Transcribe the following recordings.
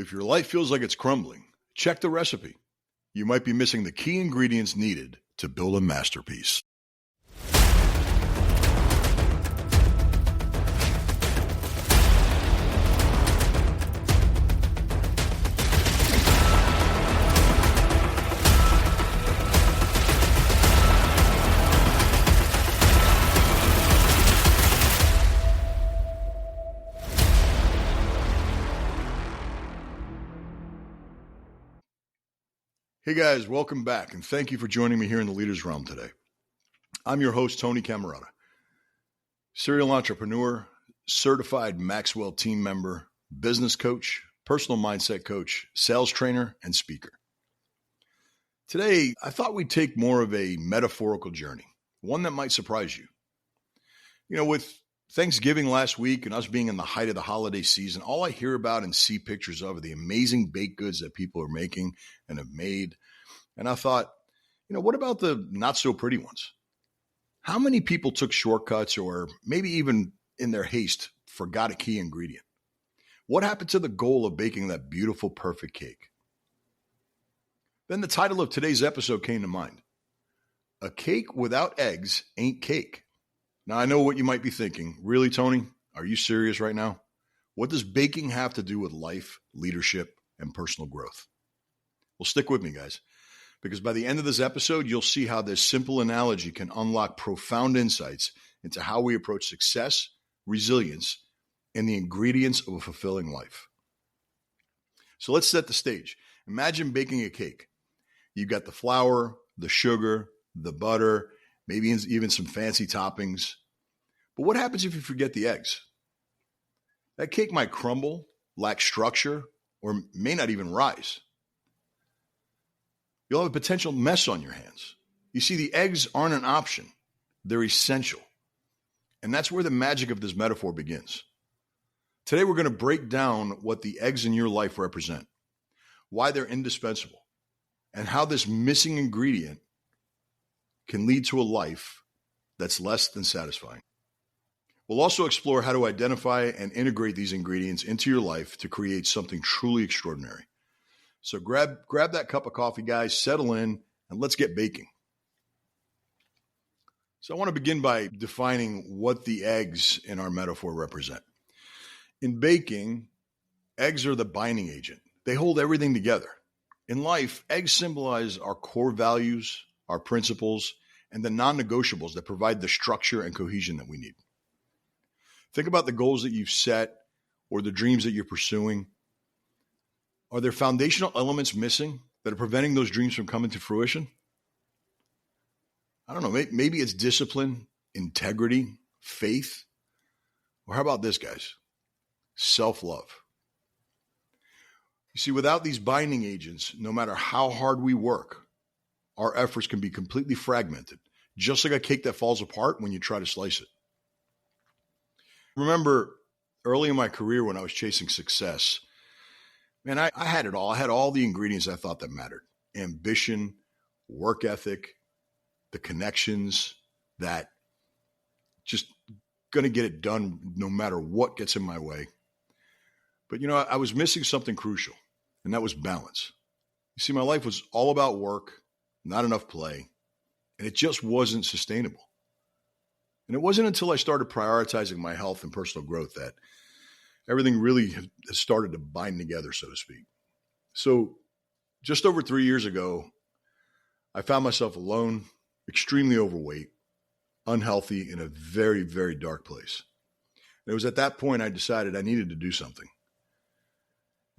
If your life feels like it's crumbling, check the recipe. You might be missing the key ingredients needed to build a masterpiece. Hey guys, welcome back, and thank you for joining me here in the Leaders Realm today. I'm your host, Tony Cammarata, serial entrepreneur, certified Maxwell team member, business coach, personal mindset coach, sales trainer, and speaker. Today, I thought we'd take more of a metaphorical journey, one that might surprise you. You know, with Thanksgiving last week and us being in the height of the holiday season, all I hear about and see pictures of are the amazing baked goods that people are making and have made. And I thought, what about the not so pretty ones? How many people took shortcuts or maybe even in their haste forgot a key ingredient? What happened to the goal of baking that beautiful, perfect cake? Then the title of today's episode came to mind. A cake without eggs ain't cake. Now, I know what you might be thinking. Really, Tony? Are you serious right now? What does baking have to do with life, leadership, and personal growth? Well, stick with me, guys, because by the end of this episode, you'll see how this simple analogy can unlock profound insights into how we approach success, resilience, and the ingredients of a fulfilling life. So let's set the stage. Imagine baking a cake. You've got the flour, the sugar, the butter, maybe even some fancy toppings. But what happens if you forget the eggs? That cake might crumble, lack structure, or may not even rise. You'll have a potential mess on your hands. You see, the eggs aren't an option. They're essential. And that's where the magic of this metaphor begins. Today, we're going to break down what the eggs in your life represent, why they're indispensable, and how this missing ingredient can lead to a life that's less than satisfying. We'll also explore how to identify and integrate these ingredients into your life to create something truly extraordinary. So grab that cup of coffee, guys, settle in, and let's get baking. So I want to begin by defining what the eggs in our metaphor represent. In baking, eggs are the binding agent. They hold everything together. In life, eggs symbolize our core values, our principles, and the non-negotiables that provide the structure and cohesion that we need. Think about the goals that you've set or the dreams that you're pursuing. Are there foundational elements missing that are preventing those dreams from coming to fruition? I don't know. Maybe it's discipline, integrity, faith. Or how about this, guys? Self-love. You see, without these binding agents, no matter how hard we work, our efforts can be completely fragmented, just like a cake that falls apart when you try to slice it. Remember, early in my career when I was chasing success, man, I had it all. I had all the ingredients I thought that mattered. Ambition, work ethic, the connections that just going to get it done no matter what gets in my way. But, I was missing something crucial, and that was balance. You see, my life was all about work, not enough play, and it just wasn't sustainable. And it wasn't until I started prioritizing my health and personal growth that everything really has started to bind together, so to speak. So just over 3 years ago, I found myself alone, extremely overweight, unhealthy, in a very, very dark place. And it was at that point I decided I needed to do something.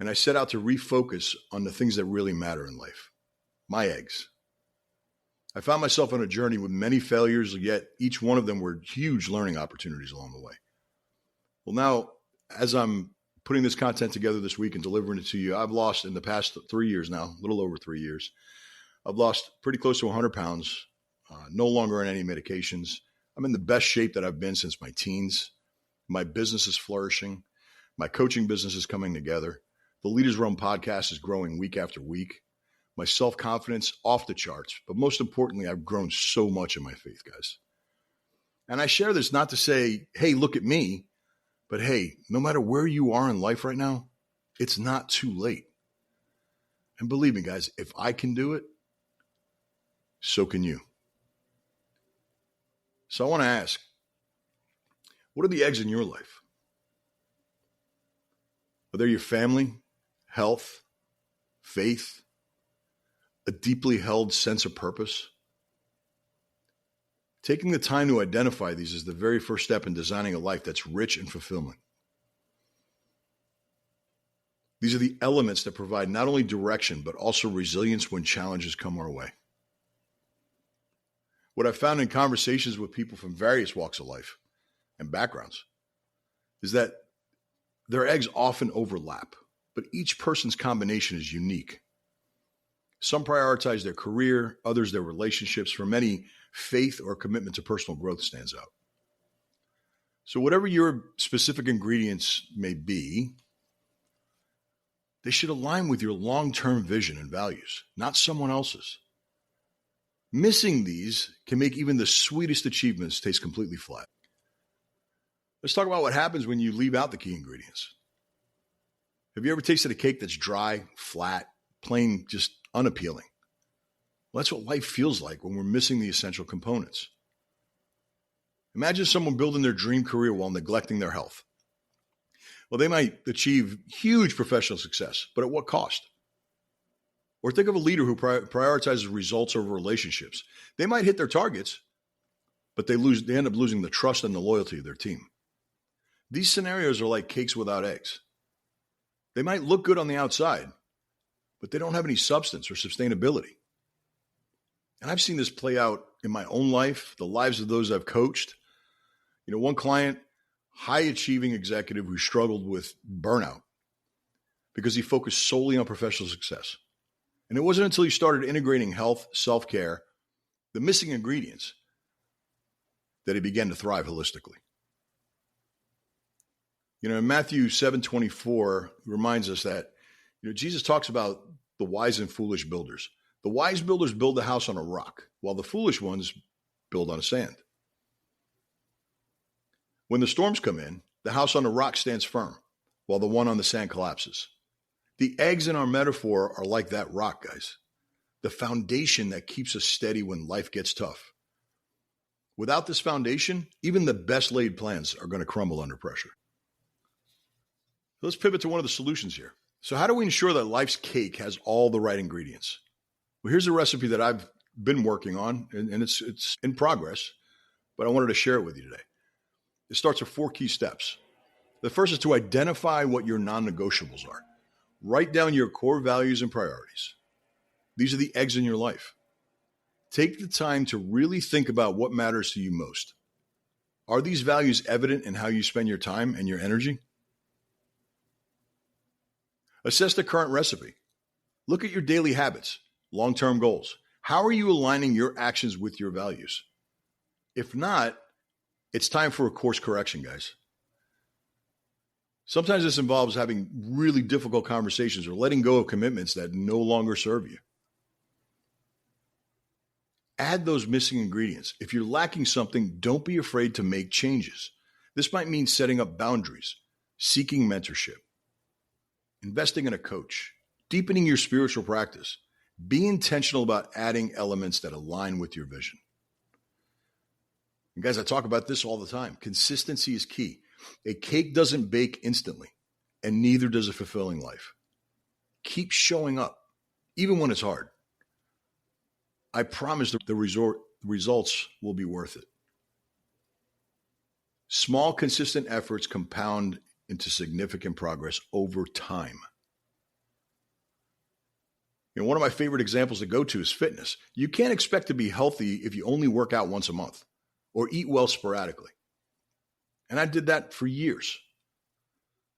And I set out to refocus on the things that really matter in life, my eggs. I found myself on a journey with many failures, yet each one of them were huge learning opportunities along the way. Well, now, as I'm putting this content together this week and delivering it to you, I've lost in the past 3 years now, a little over 3 years, I've lost pretty close to 100 pounds, no longer on any medications. I'm in the best shape that I've been since my teens. My business is flourishing. My coaching business is coming together. The Leaders Realm podcast is growing week after week. My self-confidence off the charts. But most importantly, I've grown so much in my faith, guys. And I share this not to say, hey, look at me. But hey, no matter where you are in life right now, It's not too late. And believe me, guys, if I can do it, so can you. So I want to ask, what are the eggs in your life? Are they your family, health, faith, a deeply held sense of purpose? Taking the time to identify these is the very first step in designing a life that's rich and fulfilling. These are the elements that provide not only direction, but also resilience when challenges come our way. What I've found in conversations with people from various walks of life and backgrounds is that their eggs often overlap, but each person's combination is unique. Some prioritize their career, others their relationships. For many, faith or commitment to personal growth stands out. So whatever your specific ingredients may be, they should align with your long-term vision and values, not someone else's. Missing these can make even the sweetest achievements taste completely flat. Let's talk about what happens when you leave out the key ingredients. Have you ever tasted a cake that's dry, flat, plain, just unappealing? Well, that's what life feels like when we're missing the essential components. Imagine someone building their dream career while neglecting their health. Well, they might achieve huge professional success, but at what cost? Or think of a leader who prioritizes results over relationships. They might hit their targets, but they end up losing the trust and the loyalty of their team. These scenarios are like cakes without eggs. They might look good on the outside, but they don't have any substance or sustainability. And I've seen this play out in my own life, the lives of those I've coached. One client, high achieving executive who struggled with burnout because he focused solely on professional success. And it wasn't until he started integrating health, self-care, the missing ingredients, that he began to thrive holistically. In Matthew 7:24 reminds us that, Jesus talks about the wise and foolish builders. The wise builders build the house on a rock, while the foolish ones build on sand. When the storms come in, the house on the rock stands firm, while the one on the sand collapses. The eggs in our metaphor are like that rock, guys. The foundation that keeps us steady when life gets tough. Without this foundation, even the best laid plans are going to crumble under pressure. Let's pivot to one of the solutions here. So how do we ensure that life's cake has all the right ingredients? Well, here's a recipe that I've been working on, and it's in progress, but I wanted to share it with you today. It starts with 4 key steps. The first is to identify what your non-negotiables are. Write down your core values and priorities. These are the eggs in your life. Take the time to really think about what matters to you most. Are these values evident in how you spend your time and your energy? Assess the current recipe. Look at your daily habits, long-term goals. How are you aligning your actions with your values? If not, it's time for a course correction, guys. Sometimes this involves having really difficult conversations or letting go of commitments that no longer serve you. Add those missing ingredients. If you're lacking something, don't be afraid to make changes. This might mean setting up boundaries, seeking mentorship, investing in a coach, deepening your spiritual practice. Be intentional about adding elements that align with your vision. And guys, I talk about this all the time. Consistency is key. A cake doesn't bake instantly, and neither does a fulfilling life. Keep showing up, even when it's hard. I promise the results will be worth it. Small, consistent efforts compound into significant progress over time. One of my favorite examples to go to is fitness. You can't expect to be healthy if you only work out once a month or eat well sporadically. And I did that for years.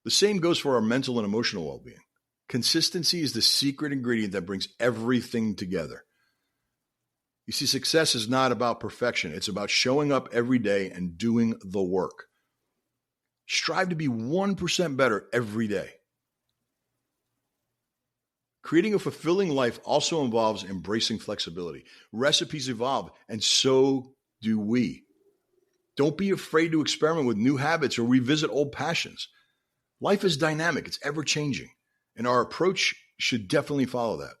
The same goes for our mental and emotional well-being. Consistency is the secret ingredient that brings everything together. You see, success is not about perfection. It's about showing up every day and doing the work. Strive to be 1% better every day. Creating a fulfilling life also involves embracing flexibility. Recipes evolve, and so do we. Don't be afraid to experiment with new habits or revisit old passions. Life is dynamic. It's ever-changing. And our approach should definitely follow that.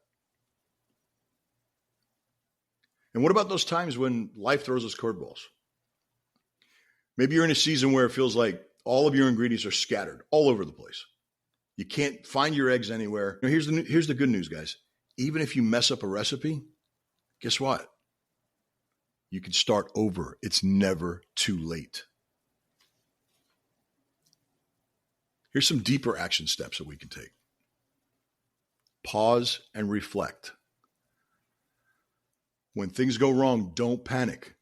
And what about those times when life throws us curveballs? Maybe you're in a season where it feels like all of your ingredients are scattered all over the place. You can't find your eggs anywhere. Now, here's the good news, guys. Even if you mess up a recipe, guess what? You can start over. It's never too late. Here's some deeper action steps that we can take. Pause and reflect. When things go wrong, don't panic.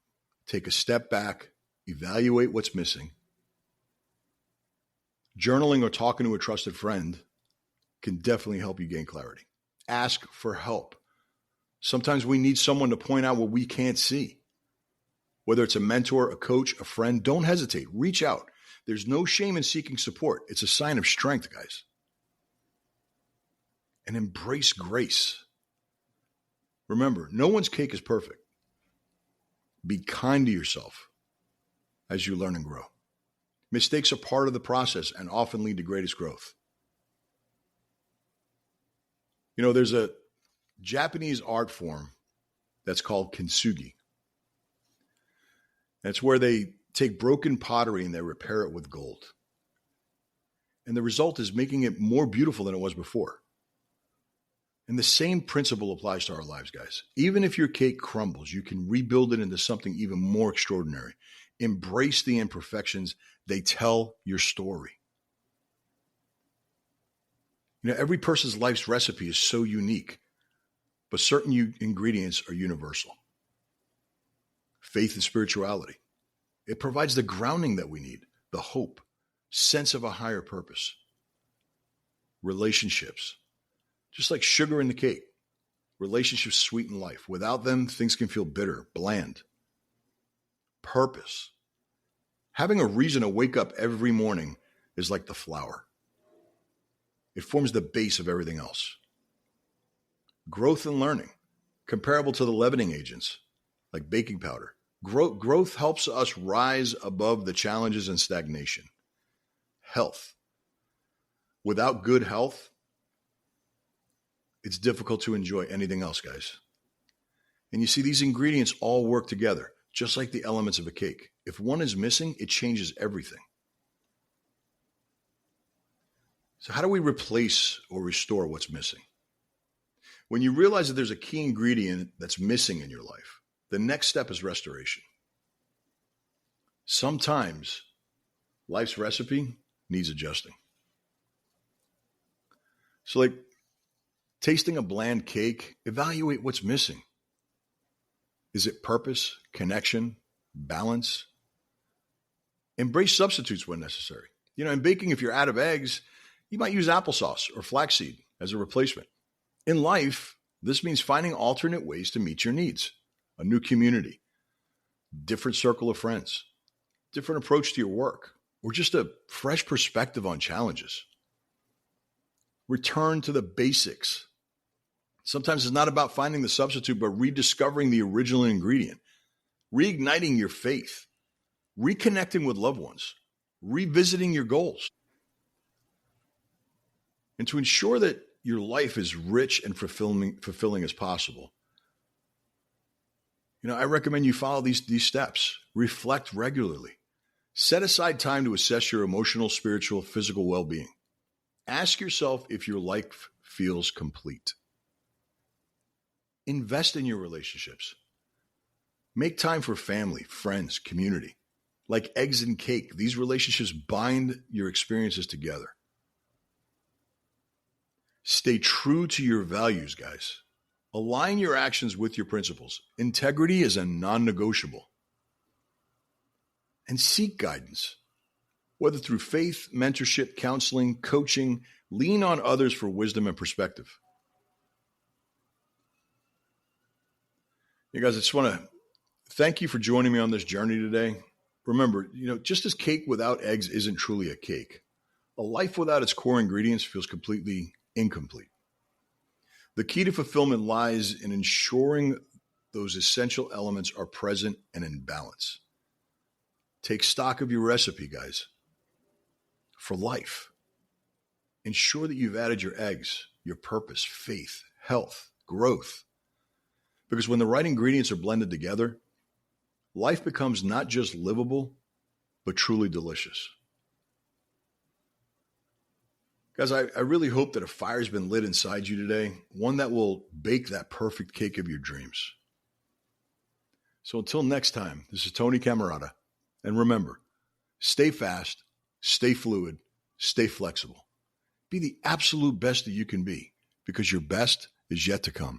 Take a step back, evaluate what's missing. Journaling or talking to a trusted friend can definitely help you gain clarity. Ask for help. Sometimes we need someone to point out what we can't see. Whether it's a mentor, a coach, a friend, don't hesitate. Reach out. There's no shame in seeking support. It's a sign of strength, guys. And embrace grace. Remember, no one's cake is perfect. Be kind to yourself as you learn and grow. Mistakes are part of the process and often lead to greatest growth. You know, there's a Japanese art form that's called kintsugi. That's where they take broken pottery and they repair it with gold. And the result is making it more beautiful than it was before. And the same principle applies to our lives, guys. Even if your cake crumbles, you can rebuild it into something even more extraordinary. Embrace the imperfections. They tell your story. You know, every person's life's recipe is so unique, but certain ingredients are universal. Faith and spirituality. It provides the grounding that we need, the hope, sense of a higher purpose. Relationships. Just like sugar in the cake, relationships sweeten life. Without them, things can feel bitter, bland. Purpose. Having a reason to wake up every morning is like the flour. It forms the base of everything else. Growth and learning, comparable to the leavening agents, like baking powder. Growth helps us rise above the challenges and stagnation. Health. Without good health, it's difficult to enjoy anything else, guys. And you see, these ingredients all work together, just like the elements of a cake. If one is missing, it changes everything. So how do we replace or restore what's missing? When you realize that there's a key ingredient that's missing in your life, the next step is restoration. Sometimes life's recipe needs adjusting. So like tasting a bland cake, evaluate what's missing. Is it purpose, connection, balance? Embrace substitutes when necessary. You know, in baking, if you're out of eggs, you might use applesauce or flaxseed as a replacement. In life, this means finding alternate ways to meet your needs. A new community, different circle of friends, different approach to your work, or just a fresh perspective on challenges. Return to the basics. Sometimes it's not about finding the substitute, but rediscovering the original ingredient, reigniting your faith, reconnecting with loved ones, revisiting your goals. And to ensure that your life is rich and fulfilling as possible, you know, I recommend you follow these steps. Reflect regularly. Set aside time to assess your emotional, spiritual, physical well-being. Ask yourself if your life feels complete. Invest in your relationships. Make time for family, friends, community. Like eggs and cake, these relationships bind your experiences together. Stay true to your values, guys. Align your actions with your principles. Integrity is a non-negotiable. And seek guidance, whether through faith, mentorship, counseling, coaching. Lean on others for wisdom and perspective. You guys, I just want to thank you for joining me on this journey today. Remember, you know, just as cake without eggs isn't truly a cake, a life without its core ingredients feels completely incomplete. The key to fulfillment lies in ensuring those essential elements are present and in balance. Take stock of your recipe, guys, for life. ensure that you've added your eggs, your purpose, faith, health, growth. Because when the right ingredients are blended together, life becomes not just livable, but truly delicious. Guys, I really hope that a fire's been lit inside you today, one that will bake that perfect cake of your dreams. So until next time, this is Tony Cammarata. And remember, stay fast, stay fluid, stay flexible. Be the absolute best that you can be, because your best is yet to come.